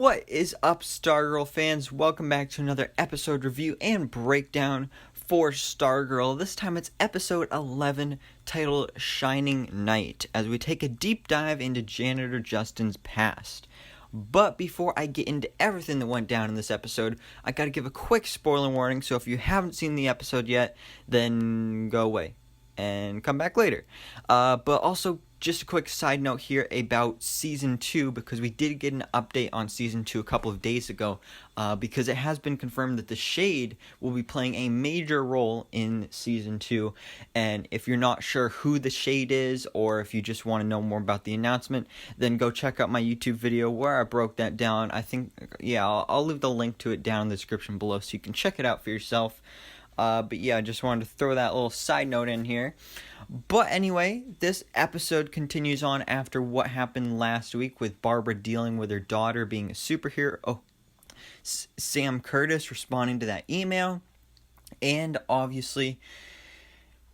What is up, Stargirl fans? Welcome back to another episode review and breakdown for Stargirl. This time it's episode 11, titled Shining Knight, as we take a deep dive into Janitor Justin's past. But before I get into everything that went down in this episode, I gotta give a quick spoiler warning, so if you haven't seen the episode yet, then go away and come back later. But also, just a quick side note here about Season 2, because we did get an update on Season 2 a couple of days ago, because it has been confirmed that the Shade will be playing a major role in Season 2, and if you're not sure who the Shade is, or if you just want to know more about the announcement, then go check out my YouTube video where I broke that down. I think, I'll leave the link to it down in the description below so you can check it out for yourself. But yeah, I just wanted to throw that little side note in here. But anyway, this episode continues on after what happened last week with Barbara dealing with her daughter being a superhero. Sam Curtis responding to that email. And obviously,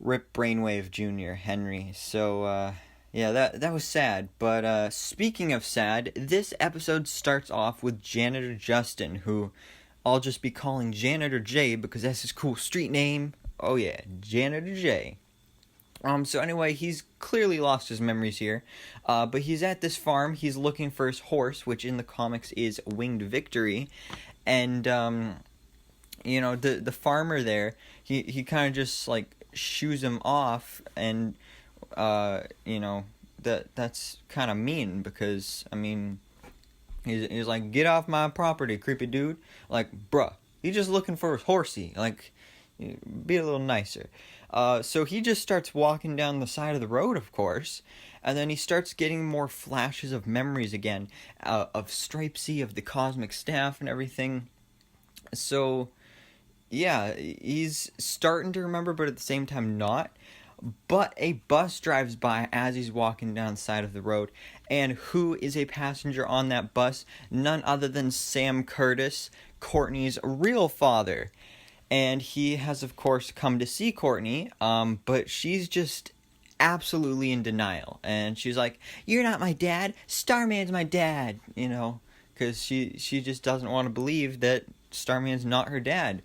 Rip Brainwave Jr., Henry. So, yeah, that was sad. But speaking of sad, this episode starts off with Janitor Justin, who I'll just be calling Janitor J because that's his cool street name. Oh yeah, Janitor J. So anyway, he's clearly lost his memories here. But he's at this farm. He's looking for his horse, which in the comics is Winged Victory. And, the farmer there, he kind of just, shoos him off. And, that's kind of mean because, he's like, get off my property, creepy dude. Like, bruh, he's just looking for his horsey. Like, be a little nicer. So he just starts walking down the side of the road, of course. And then he starts getting more flashes of memories again. Of Stripesy, of the Cosmic Staff and everything. So, yeah, he's starting to remember, but at the same time not. But a bus drives by as he's walking down the side of the road. And who is a passenger on that bus? None other than Sam Curtis, Courtney's real father. And he has, of course, come to see Courtney, but she's just absolutely in denial. And she's like, you're not my dad, Starman's my dad, because she just doesn't want to believe that Starman's not her dad.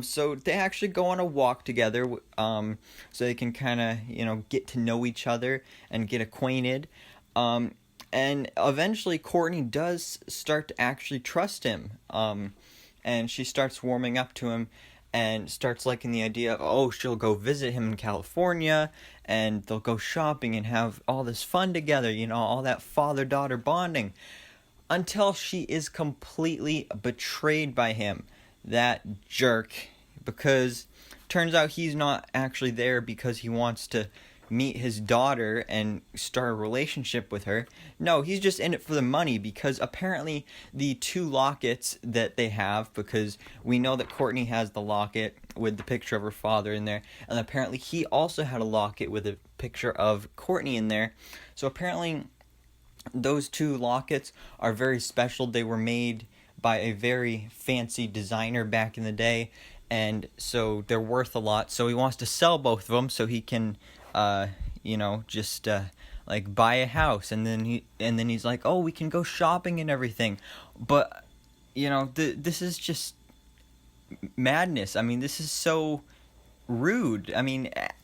So they actually go on a walk together, so they can kind of, get to know each other and get acquainted. And eventually Courtney does start to actually trust him. And she starts warming up to him and starts liking the idea of, she'll go visit him in California and they'll go shopping and have all this fun together, all that father-daughter bonding. Until she is completely betrayed by him, that jerk, because turns out he's not actually there because he wants to meet his daughter and start a relationship with her. No, he's just in it for the money, because apparently the two lockets that they have, because we know that Courtney has the locket with the picture of her father in there, and apparently he also had a locket with a picture of Courtney in there. So apparently those two lockets are very special. They were made by a very fancy designer back in the day, and so they're worth a lot. So he wants to sell both of them so he can buy a house, and then he's like, we can go shopping and everything. But this is just madness. This is so rude.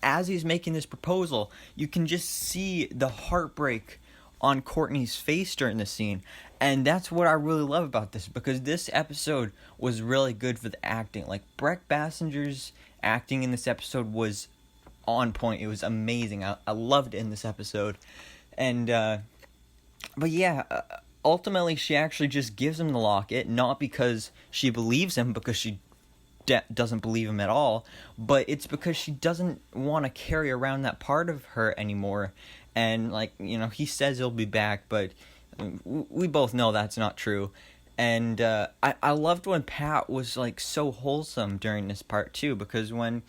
As he's making this proposal, you can just see the heartbreak on Courtney's face during the scene. And that's what I really love about this, because this episode was really good for the acting. Like, Brett Bassinger's acting in this episode was on point. It was amazing. I loved it in this episode. And ultimately she actually just gives him the locket, not because she believes him, because she doesn't believe him at all, but it's because she doesn't want to carry around that part of her anymore. And he says he'll be back, but we both know that's not true. And I loved when Pat was so wholesome during this part too, because when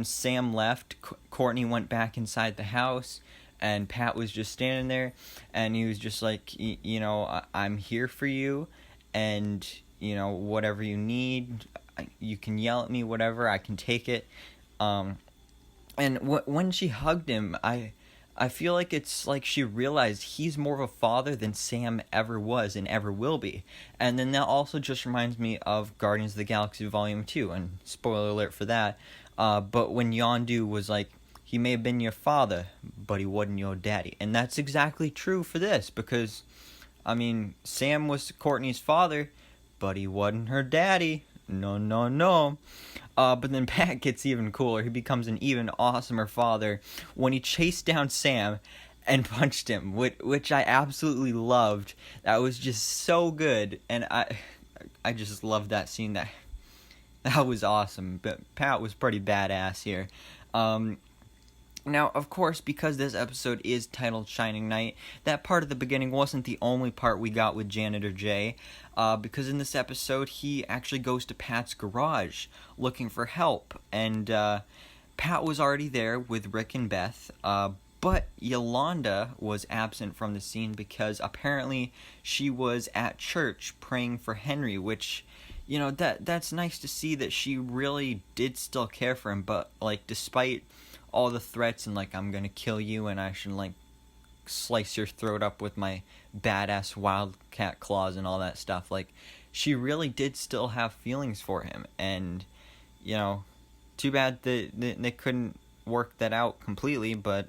Sam left, Courtney went back inside the house, and Pat was just standing there, and he was just like, I'm here for you, and whatever you need, you can yell at me, whatever, I can take it. And when she hugged him, I feel like it's like she realized he's more of a father than Sam ever was and ever will be. And then that also just reminds me of Guardians of the Galaxy Volume 2, and spoiler alert for that. But when Yondu was like, he may have been your father, but he wasn't your daddy. And that's exactly true for this, because, I mean, Sam was Courtney's father, but he wasn't her daddy. No, no, no. But then Pat gets even cooler. He becomes an even awesomer father when he chased down Sam and punched him, which I absolutely loved. That was just so good, and I just loved that scene. That was awesome. But Pat was pretty badass here. Now, of course, because this episode is titled Shining Knight, that part of the beginning wasn't the only part we got with Janitor J, because in this episode, he actually goes to Pat's garage looking for help, and Pat was already there with Rick and Beth, but Yolanda was absent from the scene because apparently she was at church praying for Henry, which, you know, that's nice to see that she really did still care for him, but, like, despite all the threats and, like, I'm gonna kill you and I should, like, slice your throat up with my badass wildcat claws and all that stuff, like, she really did still have feelings for him. And, you know, too bad that they couldn't work that out completely, but,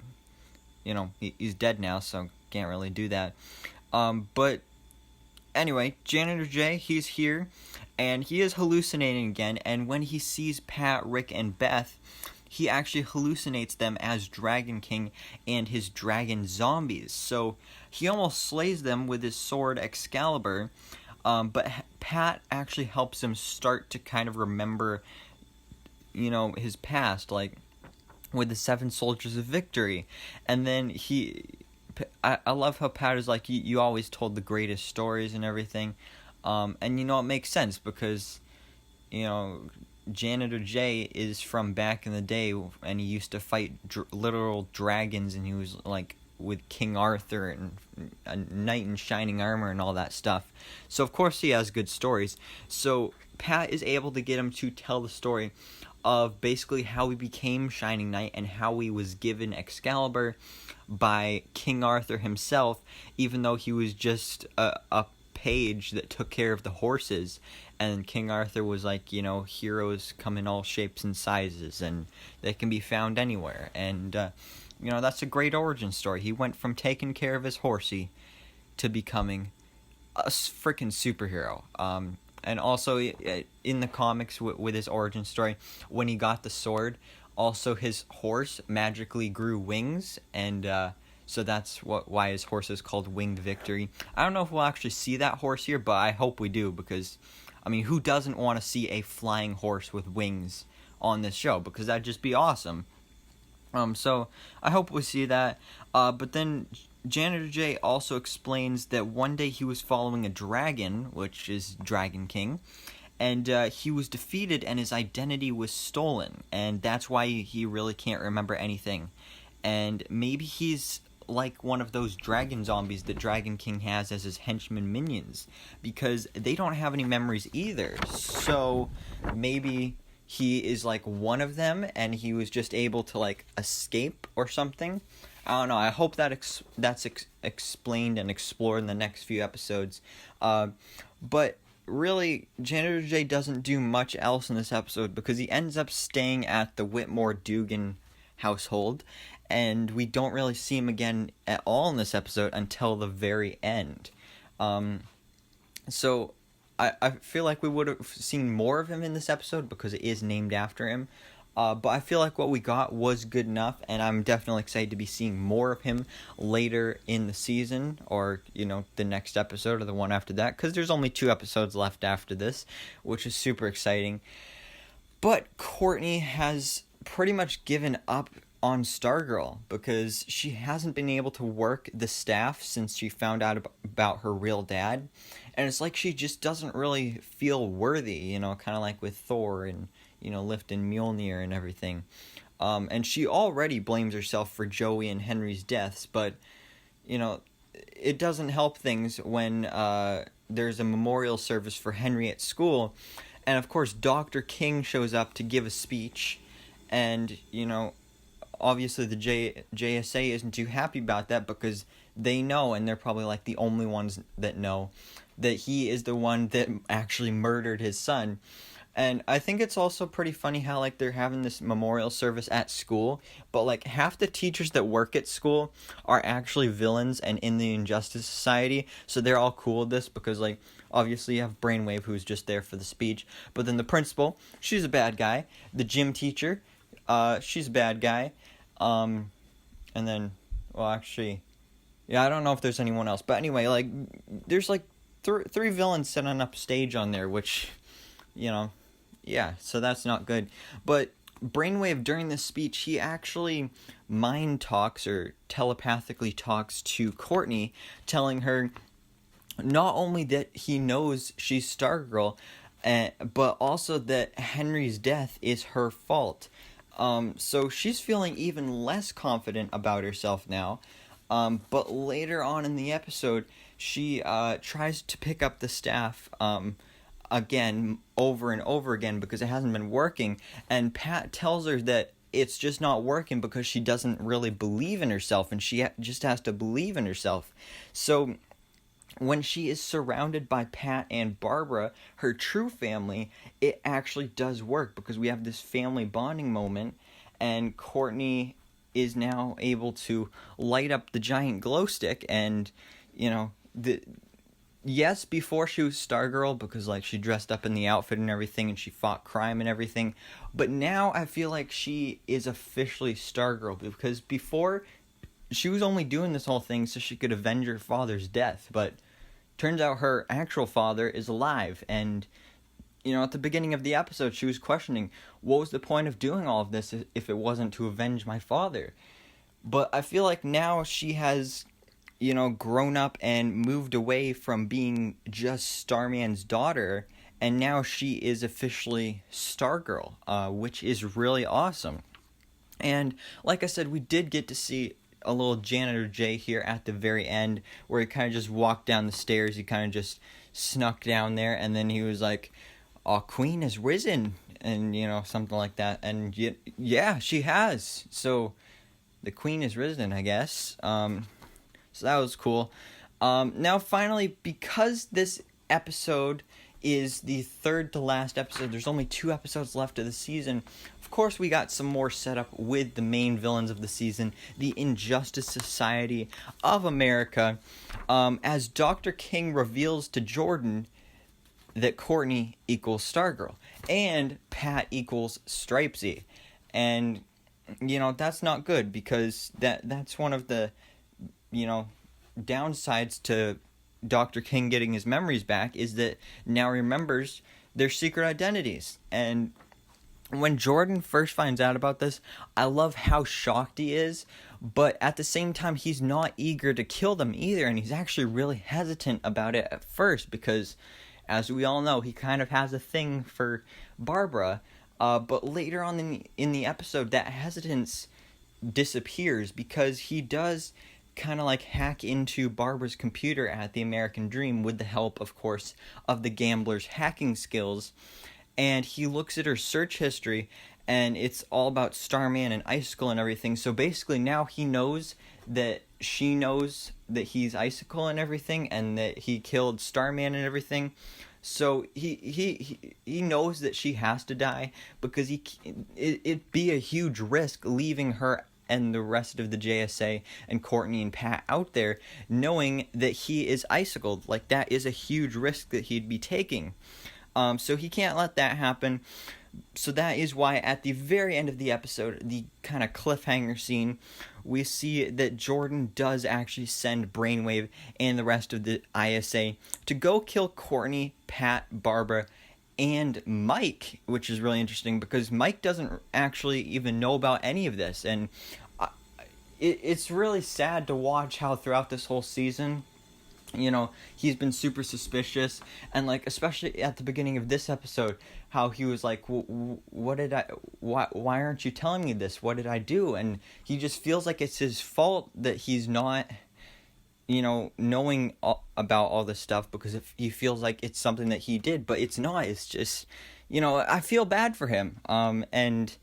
you know, he's dead now, so can't really do that. But anyway, Janitor J, he's here, and he is hallucinating again, and when he sees Pat, Rick, and Beth, he actually hallucinates them as Dragon King and his dragon zombies. So he almost slays them with his sword Excalibur, but Pat actually helps him start to kind of remember, you know, his past, like with the 7 Soldiers of Victory. And then I love how Pat is like, you always told the greatest stories and everything. And, you know, it makes sense because, you know, Janitor J is from back in the day, and he used to fight literal dragons, and he was like with King Arthur and a knight in shining armor and all that stuff. So of course he has good stories. So Pat is able to get him to tell the story of basically how he became Shining Knight and how he was given Excalibur by King Arthur himself, even though he was just a page that took care of the horses. And King Arthur was like, you know, heroes come in all shapes and sizes, and they can be found anywhere. And, you know, that's a great origin story. He went from taking care of his horsey to becoming a freaking superhero. And also, in the comics, with his origin story, when he got the sword, also his horse magically grew wings, and so that's why his horse is called Winged Victory. I don't know if we'll actually see that horse here, but I hope we do, because, I mean, who doesn't want to see a flying horse with wings on this show? Because that'd just be awesome. So I hope we see that. But then Janitor J also explains that one day he was following a dragon, which is Dragon King, and he was defeated and his identity was stolen, and that's why he really can't remember anything. And maybe he's like one of those dragon zombies that Dragon King has as his henchmen minions, because they don't have any memories either. So maybe he is like one of them and he was just able to like escape or something. I don't know. I hope that that's explained and explored in the next few episodes. But really, Janitor J doesn't do much else in this episode, because he ends up staying at the Whitmore-Dugan household, and we don't really see him again at all in this episode until the very end. So I feel like we would have seen more of him in this episode because it is named after him. But I feel like what we got was good enough, and I'm definitely excited to be seeing more of him later in the season, or, you know, the next episode or the one after that, because there's only 2 episodes left after this, which is super exciting. But Courtney has pretty much given up on Stargirl, because she hasn't been able to work the staff since she found out about her real dad, and it's like she just doesn't really feel worthy, you know, kind of like with Thor and, you know, lifting Mjolnir and everything. And she already blames herself for Joey and Henry's deaths, but, you know, it doesn't help things when there's a memorial service for Henry at school, and of course Dr. King shows up to give a speech, and, you know, obviously the JSA isn't too happy about that because they know, and they're probably like the only ones that know, that he is the one that actually murdered his son. And I think it's also pretty funny how, like, they're having this memorial service at school, but, like, half the teachers that work at school are actually villains and in the Injustice Society, so they're all cool with this because, like, obviously you have Brainwave, who's just there for the speech, but then the principal, she's a bad guy. The gym teacher, she's a bad guy. And then, well, actually, yeah, I don't know if there's anyone else, but anyway, like, there's, like, three villains sitting up stage on there, which, you know... Yeah, so that's not good. But Brainwave, during this speech, he actually mind talks or telepathically talks to Courtney, telling her not only that he knows she's Stargirl, but also that Henry's death is her fault. So she's feeling even less confident about herself now. But later on in the episode, she tries to pick up the staff again, over and over again, because it hasn't been working, and Pat tells her that it's just not working because she doesn't really believe in herself, and she just has to believe in herself. So when she is surrounded by Pat and Barbara, her true family, it actually does work because we have this family bonding moment, and Courtney is now able to light up the giant glow stick, and, you know, yes, before she was Stargirl, because, like, she dressed up in the outfit and everything, and she fought crime and everything. But now I feel like she is officially Stargirl, because before, she was only doing this whole thing so she could avenge her father's death. But turns out her actual father is alive, and, you know, at the beginning of the episode, she was questioning, what was the point of doing all of this if it wasn't to avenge my father? But I feel like now she has... you know, grown up and moved away from being just Starman's daughter, and now she is officially Stargirl, which is really awesome. And like I said, we did get to see a little Janitor J here at the very end, where he kind of just walked down the stairs. He kind of just snuck down there, and then he was like, "Oh, Queen has risen," and, you know, something like that. And yeah, she has. So the Queen has risen, I guess. So that was cool. Now, finally, because this episode is the third to last episode, there's only 2 episodes left of the season. Of course, we got some more setup with the main villains of the season, the Injustice Society of America, as Dr. King reveals to Jordan that Courtney equals Stargirl, and Pat equals Stripesy. And, you know, that's not good, because that's one of the... you know, downsides to Dr. King getting his memories back is that now he remembers their secret identities. And when Jordan first finds out about this, I love how shocked he is, but at the same time, he's not eager to kill them either, and he's actually really hesitant about it at first because, as we all know, he kind of has a thing for Barbara, but later on in the episode, that hesitance disappears because he does kind of like hack into Barbara's computer at the American Dream with the help, of course, of the gambler's hacking skills. And he looks at her search history, and it's all about Starman and Icicle and everything. So basically now he knows that she knows that he's Icicle and everything, and that he killed Starman and everything. So he knows that she has to die because it'd be a huge risk leaving her and the rest of the JSA and Courtney and Pat out there, knowing that he is Icicled. Like, that is a huge risk that he'd be taking. So he can't let that happen. So that is why at the very end of the episode, the kind of cliffhanger scene, we see that Jordan does actually send Brainwave and the rest of the ISA to go kill Courtney, Pat, Barbara, and Mike, which is really interesting because Mike doesn't actually even know about any of this. And it's really sad to watch how throughout this whole season, you know, he's been super suspicious, and like especially at the beginning of this episode, how he was like, why aren't you telling me this? What did I do? And he just feels like it's his fault that he's not, you know, knowing about all this stuff, because if he feels like it's something that he did, but it's not. It's just, you know, I feel bad for him. And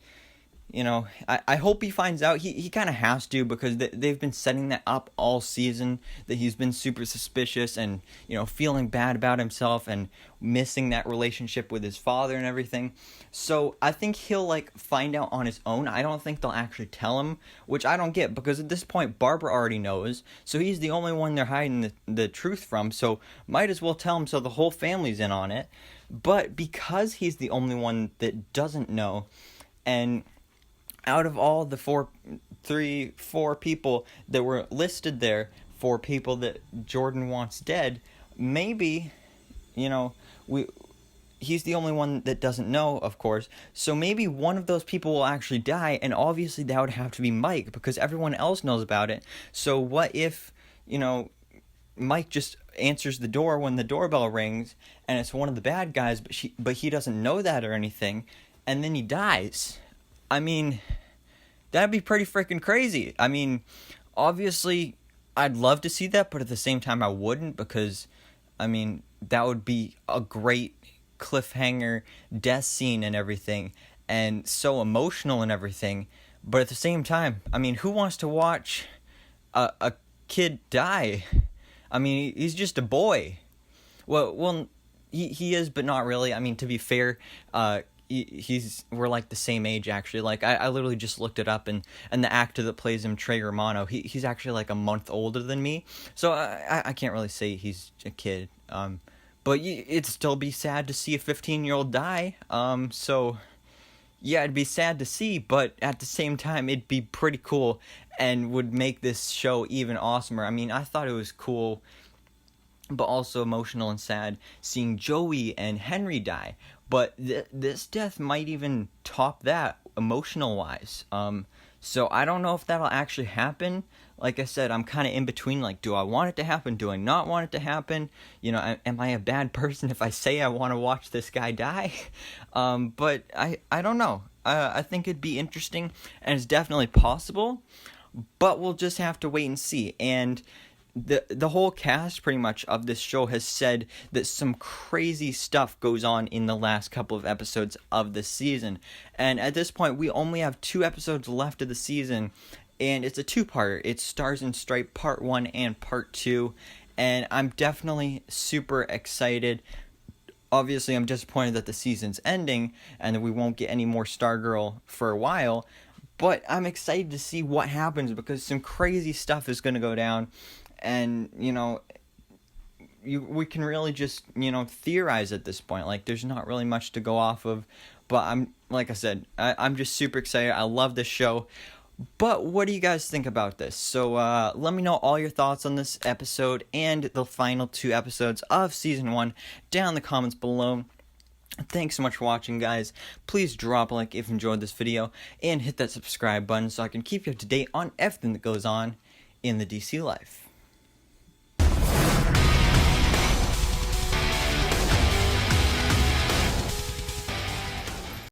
I hope he finds out. He kind of has to, because they've been setting that up all season, that he's been super suspicious and, feeling bad about himself and missing that relationship with his father and everything. So I think he'll, find out on his own. I don't think they'll actually tell him, which I don't get, because at this point, Barbara already knows. So he's the only one they're hiding the truth from. So might as well tell him so the whole family's in on it. But because he's the only one that doesn't know, and out of all the four people that were listed there for people that Jordan wants dead, maybe, he's the only one that doesn't know, of course. So maybe one of those people will actually die, and obviously that would have to be Mike, because everyone else knows about it. So what if, Mike just answers the door when the doorbell rings, and it's one of the bad guys, but he doesn't know that or anything, and then he dies? I mean, that'd be pretty freaking crazy. I mean, obviously, I'd love to see that, but at the same time, I wouldn't, because, that would be a great cliffhanger death scene and everything, and so emotional and everything. But at the same time, who wants to watch a kid die? He's just a boy. Well, he is, but not really. To be fair, we're like the same age, actually. I literally just looked it up, and the actor that plays him, Trey Romano, he's actually like a month older than me, so I can't really say he's a kid. But it'd still be sad to see a 15-year-old die. So yeah, it'd be sad to see, but at the same time, it'd be pretty cool and would make this show even awesomer. I thought it was cool, but also emotional and sad, seeing Joey and Henry die. But this death might even top that, emotional-wise. So I don't know if that'll actually happen. Like I said, I'm kind of in between, do I want it to happen? Do I not want it to happen? Am I a bad person if I say I want to watch this guy die? But I don't know. I think it'd be interesting, and it's definitely possible, but we'll just have to wait and see. And the whole cast pretty much of this show has said that some crazy stuff goes on in the last couple of episodes of the season. And at this point, we only have 2 episodes left of the season, and it's a 2-parter. It's Stars and Stripes Part 1 and Part 2, and I'm definitely super excited. Obviously, I'm disappointed that the season's ending and that we won't get any more Stargirl for a while, but I'm excited to see what happens, because some crazy stuff is going to go down. And, we can really just, theorize at this point. There's not really much to go off of. But like I said, I'm just super excited. I love this show. But what do you guys think about this? So let me know all your thoughts on this episode and the final 2 episodes of Season 1 down in the comments below. Thanks so much for watching, guys. Please drop a like if you enjoyed this video, and hit that subscribe button so I can keep you up to date on everything that goes on in the DC life.